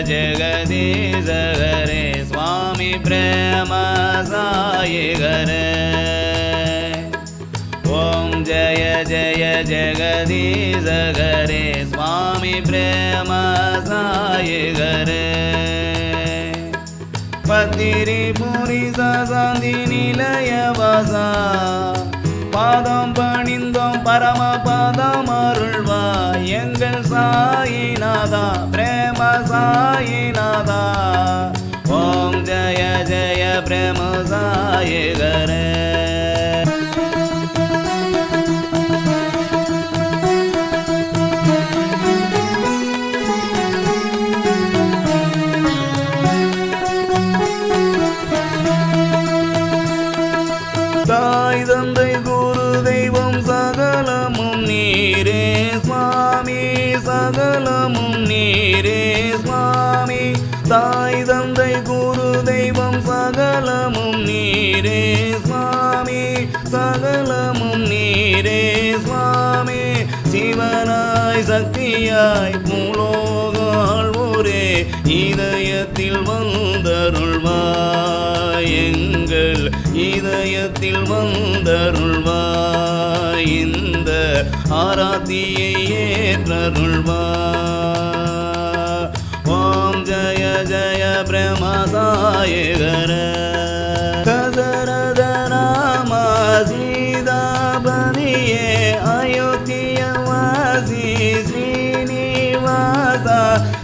जगदीश हरे स्वामी प्रेम सागर ओम जय जय जगदीश हरे स्वामी प्रेम सागर पतिरी पुरी साந்தி நிலையவாசா பாதம் பணிந்தோம் பரம பாதம் அருள்வா எங்கள் சாயிநாதா பிரேம சாயிநாதா ஓம் ஜய ஜய பிரேம சாயகரே தாய் தந்தை குரு தெய்வம் சகலமும் நீரே சுவாமி சகலமும் நீரே சுவாமி தாய் தந்தை குரு தெய்வம் சகலமும் நீரே சுவாமி சகலமும் நீரே சுவாமி சிவனாய் சக்தியாய் மூலோகாள் ஒரே இதயத்தில் வந்தருள்வாய் எங்கள் இதயத்தில் வந்தருள்வாய் இந்த ஆராத்தியை ஏற்றருள்வாய் ஓம் ஜய ஜய பிரமசாயகர தசரத ராம சீதாபதியே அயோத்தியவாசி ஸ்ரீனிவாச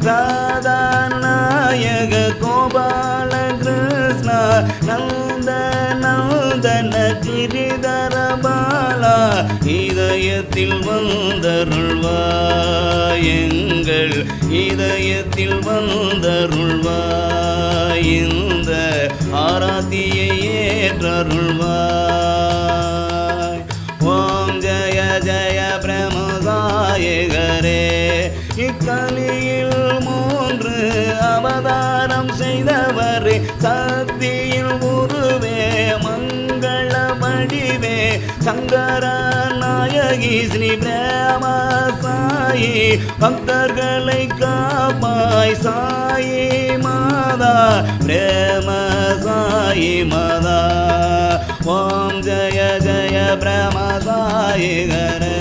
ராதா நாயக கோபால கிருஷ்ண நந்தன கிரிதர பாலா இதயத்தில் வந்தருள்வாய் எங்கள் இதயத்தில் வந்தருள்வாய் இந்த ஆராத்தியை ஏற்றருள்வாய் ஓம் ஜய ஜய பிரமசாயகரே இக்கலியில் 3 அவதாரம் செய்தவரே சக்தியில் உருவே மங்கள வடிவே சங்கர நாயகி ஸ்ரீ பிரேம சாயி பக்தர்களை காப்பாய் சாயி மாதா பிரேம சாயி மாதா ஓம் ஜய ஜய பிரேம சாயகரே